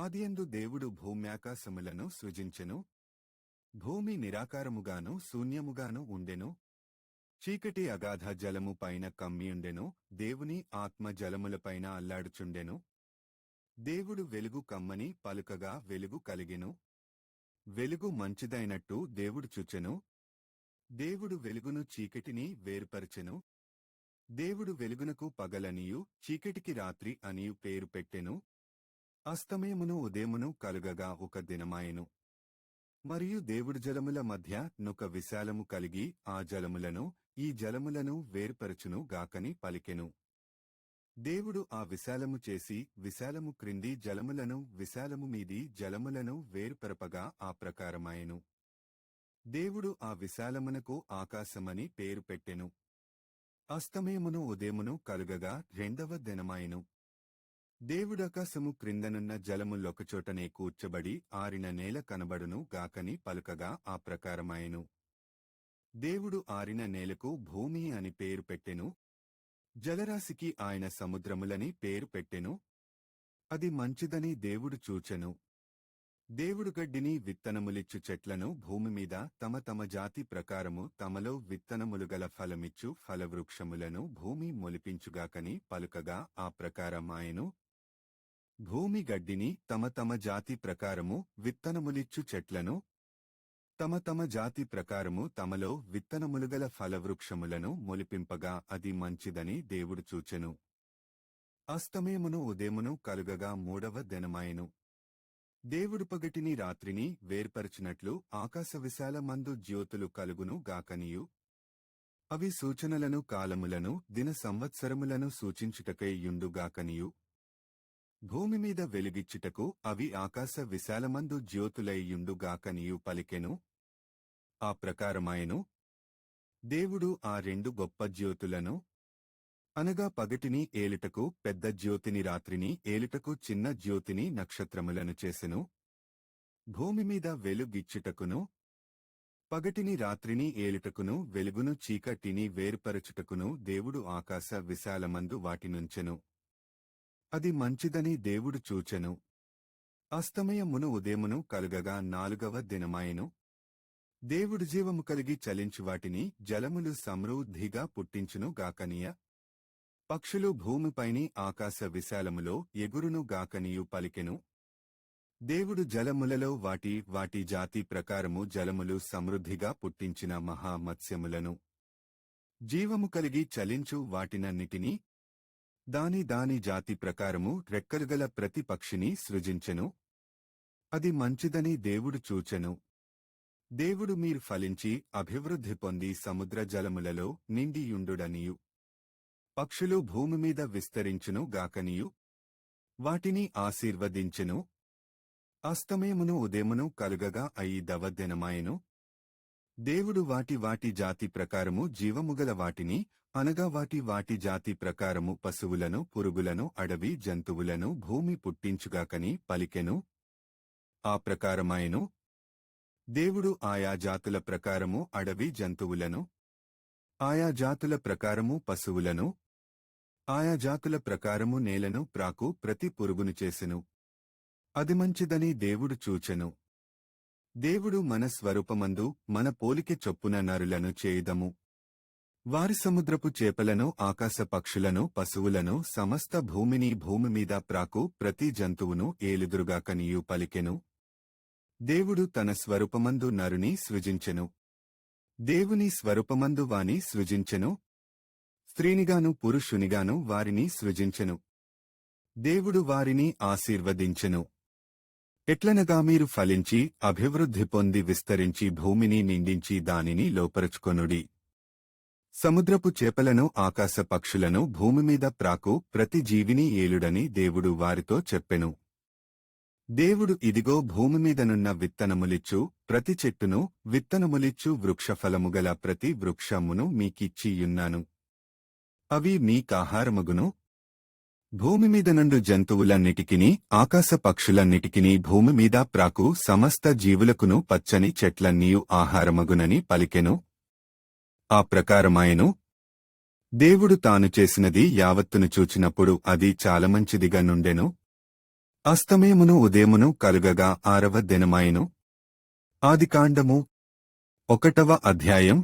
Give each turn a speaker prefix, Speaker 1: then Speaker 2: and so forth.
Speaker 1: ఆదియందు దేవుడు భూమ్యాకాశములను సృజించెను. భూమి నిరాకారముగాను శూన్యముగాను ఉండెను. చీకటి అగాధ జలము పైన కమ్మియుండెను. దేవుని ఆత్మ జలములపైన అల్లాడుచుండెను. దేవుడు వెలుగు కమ్మని పలుకగా వెలుగు కలిగెను. వెలుగు మంచిదైనట్టు దేవుడు చూచెను. దేవుడు వెలుగును చీకటిని వేరుపరచెను. దేవుడు వెలుగునకు పగలనియు చీకటికి రాత్రి అనియు పేరు పెట్టెను. అస్తమయమును ఉదయమును కలుగగా ఒక దినమాయెను. మరియు దేవుడు జలముల మధ్య నొక విశాలము కలిగి ఆ జలములను ఈ జలములను వేరుపరచును గాకని పలికెను. దేవుడు ఆ విశాలము చేసి విశాలము క్రింది జలములను విశాలము మీది జలములను వేరుపరపగా ఆ ప్రకారమాయెను. దేవుడు ఆ విశాలమునకు ఆకాశమని పేరు పెట్టెను. అస్తమయమును ఉదయమును కలుగగా రెండవ దినమాయెను. దేవుడాకాశము క్రిందనున్న జలములొకచోటనే కూర్చబడి ఆరిన నేల కనబడును గాకని పలుకగా ఆ ప్రకారమాయెను. దేవుడు ఆరిన నేలకు భూమి అని పేరు పెట్టెను. జలరాశికి ఆయన సముద్రములని పేరు పెట్టెను. అది మంచిదని దేవుడు చూచెను. దేవుడు గడ్డిని విత్తనములిచ్చు చెట్లను భూమిమీద తమ తమ జాతి ప్రకారము తమలో విత్తనములుగల ఫలమిచ్చు ఫలవృక్షములను భూమి మొలిపించుగాకని పలుకగా ఆ ప్రకారమాయెను. భూమి గడ్డిని తమ తమ జాతి ప్రకారము విత్తనములిచ్చు చెట్లను తమ తమ జాతి ప్రకారము తమలో విత్తనములుగల ఫలవృక్షములను మొలిపింపగా అది మంచిదని దేవుడు చూచెను. అస్తమయమును ఉదయమును కలుగగా మూడవ దినమాయెను. దేవుడు పగటిని రాత్రిని వేర్పరచినట్లు ఆకాశ విశాలమందు జ్యోతులు కలుగును గాకనియు అవి సూచనలను కాలములను దిన సంవత్సరములను సూచించుటకై యుండుగాకనియు భూమిమీద వెలుగిచ్చుటకు అవి ఆకాశ విశాలమందు జ్యోతులై యుండుగాకనియు పలికెను. ఆ ప్రకారమాయెను. దేవుడు ఆ రెండు గొప్ప జ్యోతులను అనగా పగటిని ఏలుటకు పెద్ద జ్యోతిని రాత్రిని ఏలుటకు చిన్న జ్యోతిని నక్షత్రములను చేసెను. భూమిమీద వెలుగిచ్చుటకును పగటిని రాత్రిని ఏలుటకును వెలుగును చీకటిని వేరుపరచుటకును దేవుడు ఆకాశ విశాలమందు వాటినుంచెను. అది మంచిదని దేవుడు చూచెను. అస్తమయమును ఉదయమును కలుగగా నాలుగవ దినమాయెను. దేవుడు జీవము కలిగి చలించు వాటిని జలములు సమృద్ధిగా పుట్టించును గాకనియ పక్షులు భూమిపైని ఆకాశ విశాలములో ఎగురును గాకనియు పలికెను. దేవుడు జలములలో వాటి వాటి జాతి ప్రకారము జలములు సమృద్ధిగా పుట్టించిన మహామత్స్యములను జీవము కలిగి చలించు వాటినన్నిటినీ దాని దాని జాతి ప్రకారము రెక్కలుగల ప్రతి పక్షిని సృజించెను. అది మంచిదని దేవుడు చూచెను. దేవుడు మీరు ఫలించి అభివృద్ధి పొంది సముద్ర జలములలో నిండియుండుడనియు పక్షులు భూమిమీద విస్తరించును గాకనియు వాటిని ఆశీర్వదించెను. అస్తమయమును ఉదయమును కలుగగా ఐదవ దినమాయెను. దేవుడు వాటి వాటి జాతి ప్రకారము జీవముగల వాటిని అనగా వాటి వాటి జాతి ప్రకారము పశువులను పురుగులను అడవి జంతువులను భూమి పుట్టించుగాకని పలికెను. ఆ ప్రకారమాయెను. దేవుడు ఆయా జాతుల ప్రకారము అడవి జంతువులను ఆయా జాతుల ప్రకారము పశువులను ఆయా జాతుల ప్రకారము నేలను ప్రాకు ప్రతి పురుగును చేసెను. అది మంచిదని దేవుడు చూచెను. దేవుడు మన స్వరూపమందు మన పోలిక చొప్పున నరులను చేయుదము. వారి సముద్రపు చేపలను ఆకాశ పక్షులను పశువులను సమస్త భూమిని భూమిమీద ప్రాకు ప్రతి జంతువును ఏలుదురుగాకనియు పలికెను. దేవుడు తన స్వరూపమందు నరుని సృజించెను. దేవుని స్వరూపమందు వాని సృజించెను. స్త్రీనిగాను పురుషునిగాను వారిని సృజించెను. దేవుడు వారిని ఆశీర్వదించెను. ఎట్లనగా మీరు ఫలించి అభివృద్ధి పొంది విస్తరించి భూమిని నిండించి దానిని లోపరుచుకొనుడి. సముద్రపు చేపలను ఆకాశ పక్షులను భూమిమీద ప్రాకు ప్రతి జీవిని ఏలుడని దేవుడు వారితో చెప్పెను. దేవుడు ఇదిగో భూమిమీదనున్న విత్తనములిచ్చు ప్రతి చెట్టును విత్తనములిచ్చు వృక్షఫలముగల ప్రతి వృక్షమును మీకిచ్చియున్నాను. అవి మీకాహారమగును. భూమిమీదనుండు జంతువులన్నిటికిని ఆకాశ పక్షులన్నిటికిని భూమిమీద ప్రాకు సమస్త జీవులకును పచ్చని చెట్లన్నీయు ఆహారమగునని పలికెను. ఆ ప్రకారమాయెను. దేవుడు తాను చేసినది యావత్తును చూచినప్పుడు అది చాలా మంచిదిగా నుండెను. అస్తమయమును ఉదయమును కలుగగా 6వ దినమాయెను. ఆదికాండము 1వ అధ్యాయం